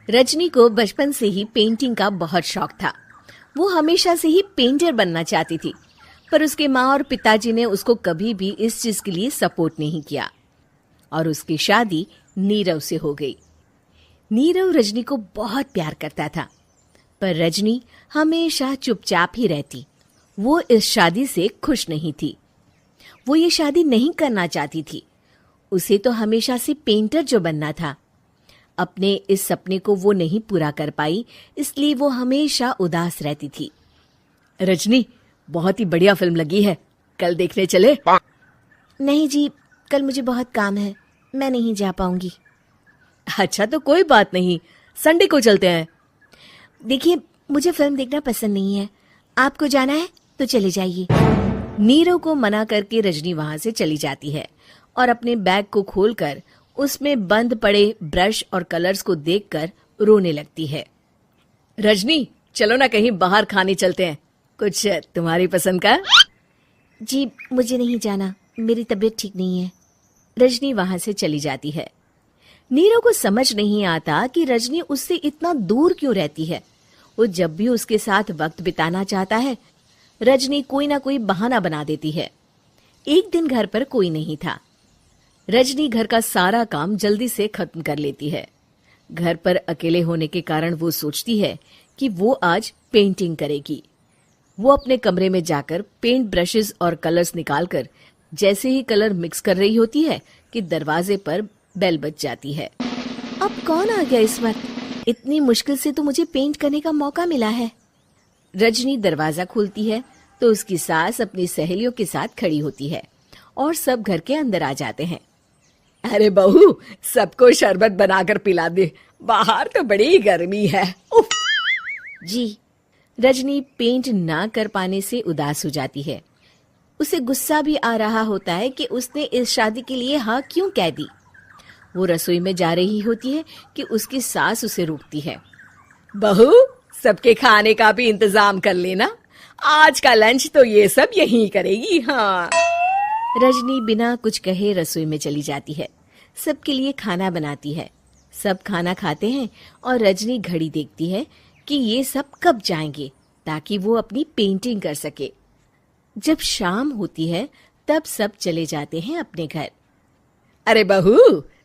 रजनी को बचपन से ही पेंटिंग का बहुत शौक था। वो हमेशा से ही पेंटर बनना चाहती थी, पर उसके माँ और पिताजी ने उसको कभी भी इस चीज के लिए सपोर्ट नहीं किया और उसकी शादी नीरव से हो गई। नीरव रजनी को बहुत प्यार करता था, पर रजनी हमेशा चुपचाप ही रहती। वो इस शादी से खुश नहीं थी। वो ये शादी नहीं करना चाहती थी। उसे तो हमेशा से पेंटर जो बनना था। अपने इस सपने को वो नहीं पूरा कर पाई, इसलिए वो हमेशा उदास रहती थी। रजनी, बहुत ही बढ़िया फिल्म लगी है, कल देखने चले? नहीं जी, कल मुझे बहुत काम है, मैं नहीं जा पाऊंगी। अच्छा तो कोई बात नहीं, संडे को चलते हैं। देखिए, मुझे फिल्म देखना पसंद नहीं है। आपको जाना है तो चले जाइए। नीरव को मना करके रजनी वहां से चली जाती है और अपने बैग को खोलकर उसमें बंद पड़े ब्रश और कलर्स को देखकर रोने लगती है। रजनी, चलो ना कहीं बाहर खाने चलते हैं, कुछ तुम्हारी पसंद का। जी, मुझे नहीं जाना, मेरी तबीयत ठीक नहीं है। रजनी वहां से चली जाती है। नीरव को समझ नहीं आता कि रजनी उससे इतना दूर क्यों रहती है। वो जब भी उसके साथ वक्त बिताना चाहता है, रजनी कोई ना कोई बहाना बना देती है। एक दिन घर पर कोई नहीं था। रजनी घर का सारा काम जल्दी से खत्म कर लेती है। घर पर अकेले होने के कारण वो सोचती है कि वो आज पेंटिंग करेगी। वो अपने कमरे में जाकर पेंट ब्रशेस और कलर्स निकालकर जैसे ही कलर मिक्स कर रही होती है कि दरवाजे पर बेल बज जाती है। अब कौन आ गया इस वक्त? इतनी मुश्किल से तो मुझे पेंट करने का मौका मिला है। रजनी दरवाजा खोलती है तो उसकी सास अपनी सहेलियों के साथ खड़ी होती है और सब घर के अंदर आ जाते हैं। अरे बहू, सबको शरबत बनाकर पिला दे, बाहर तो बड़ी गर्मी है। उफ। जी। रजनी पेंट ना कर पाने से उदास हो जाती है। उसे गुस्सा भी आ रहा होता है कि उसने इस शादी के लिए हाँ क्यों कह दी। वो रसोई में जा रही होती है कि उसकी सास उसे रोकती है। बहू, सबके खाने का भी इंतजाम कर लेना, आज का लंच तो ये सब यहीं करेगी। हाँ। रजनी बिना कुछ कहे रसोई में चली जाती है। सबके लिए खाना बनाती है। सब खाना खाते हैं और रजनी घड़ी देखती है कि ये सब कब जाएंगे ताकि वो अपनी पेंटिंग कर सके। जब शाम होती है तब सब चले जाते हैं अपने घर। अरे बहू,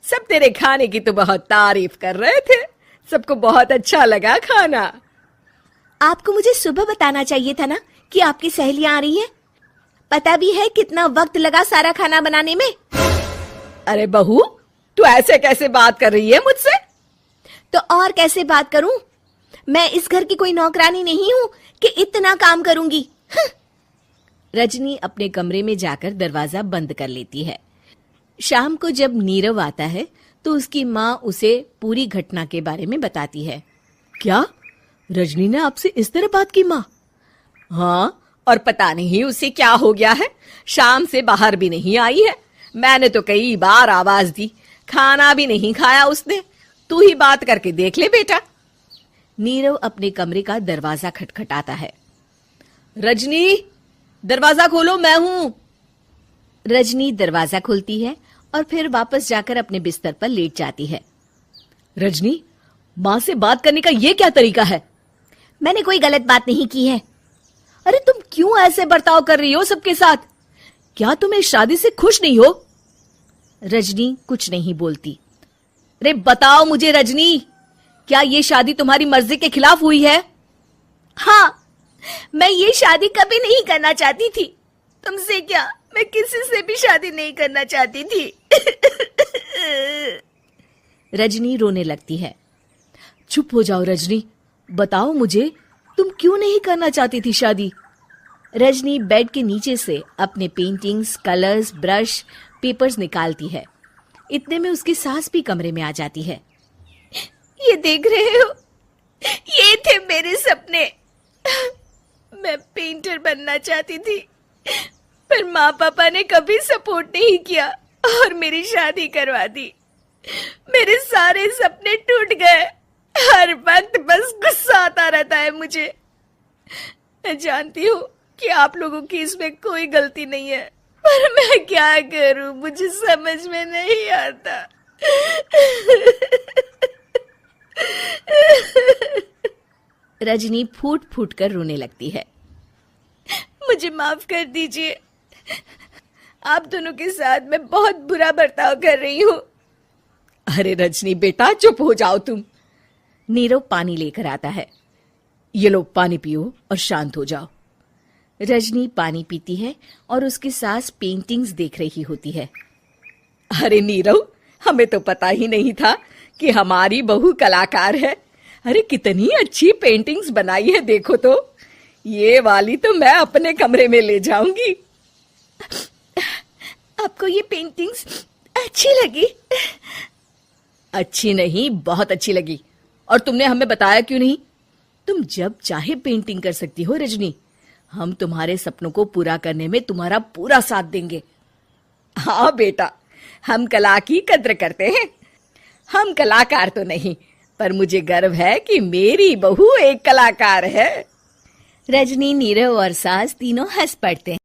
सब तेरे खाने की तो बहुत तारीफ कर रहे थे, सबको बहुत अच्छा लगा खाना। आपको मुझे सुबह बताना चाहिए था ना कि आपकी सहेलियां आ रही हैं। पता भी है कितना वक्त लगा सारा खाना बनाने में। अरे बहू, तू ऐसे कैसे बात कर रही है मुझसे? तो और कैसे बात करूं? मैं इस घर की कोई नौकरानी नहीं हूं कि इतना काम करूंगी। रजनी अपने कमरे में जाकर दरवाजा बंद कर लेती है। शाम को जब नीरव आता है तो उसकी माँ उसे पूरी घटना के बारे में बताती है। क्या रजनी ने आपसे इस तरह बात की माँ? हाँ, और पता नहीं उसे क्या हो गया है, शाम से बाहर भी नहीं आई है। मैंने तो कई बार आवाज दी, खाना भी नहीं खाया उसने। तू ही बात करके देख ले बेटा। नीरव अपने कमरे का दरवाजा खटखटाता है। रजनी, दरवाजा खोलो, मैं हूं। रजनी दरवाजा खोलती है और फिर वापस जाकर अपने बिस्तर पर लेट जाती है। रजनी, माँ से बात करने का ये क्या तरीका है? मैंने कोई गलत बात नहीं की है। अरे तुम क्यों ऐसे बर्ताव कर रही हो सबके साथ? क्या तुम इस शादी से खुश नहीं हो? रजनी कुछ नहीं बोलती। अरे बताओ मुझे रजनी, क्या ये शादी तुम्हारी मर्जी के खिलाफ हुई है? हाँ, मैं ये शादी कभी नहीं करना चाहती थी। तुमसे क्या, मैं किसी से भी शादी नहीं करना चाहती थी। रजनी रोने लगती है। चुप हो जाओ रजनी, बताओ मुझे, तुम क्यों नहीं करना चाहती थी शादी? रजनी बेड के नीचे से अपने पेंटिंग्स, कलर्स, ब्रश, पेपर्स निकालती है। इतने में उसकी सास भी कमरे में आ जाती है। ये देख रहे हो, ये थे मेरे सपने। मैं पेंटर बनना चाहती थी, पर माँ पापा ने कभी सपोर्ट नहीं किया और मेरी शादी करवा दी। मेरे सारे सपने टूट गए। हर वक्त बस गुस्सा आता रहता है मुझे। मैं जानती हूँ कि आप लोगों की इसमें कोई गलती नहीं है, पर मैं क्या करूँ, मुझे समझ में नहीं आता। रजनी फूट फूट कर रोने लगती है। मुझे माफ कर दीजिए, आप दोनों के साथ मैं बहुत बुरा बर्ताव कर रही हूँ। अरे रजनी बेटा, चुप हो जाओ तुम। नीरव पानी लेकर आता है। ये लो पानी पियो और शांत हो जाओ। रजनी पानी पीती है और उसकी सास पेंटिंग्स देख रही होती है। अरे नीरव, हमें तो पता ही नहीं था कि हमारी बहू कलाकार है। अरे कितनी अच्छी पेंटिंग्स बनाई है, देखो तो। ये वाली तो मैं अपने कमरे में ले जाऊंगी। आपको ये पेंटिंग्स अच्छी लगी? अच्छी नहीं, बहुत अच्छी लगी। और तुमने हमें बताया क्यों नहीं? तुम जब चाहे पेंटिंग कर सकती हो रजनी। हम तुम्हारे सपनों को पूरा करने में तुम्हारा पूरा साथ देंगे। हाँ बेटा, हम कला की कद्र करते हैं। हम कलाकार तो नहीं, पर मुझे गर्व है कि मेरी बहू एक कलाकार है। रजनी, नीरव और सास तीनों हंस पड़ते हैं।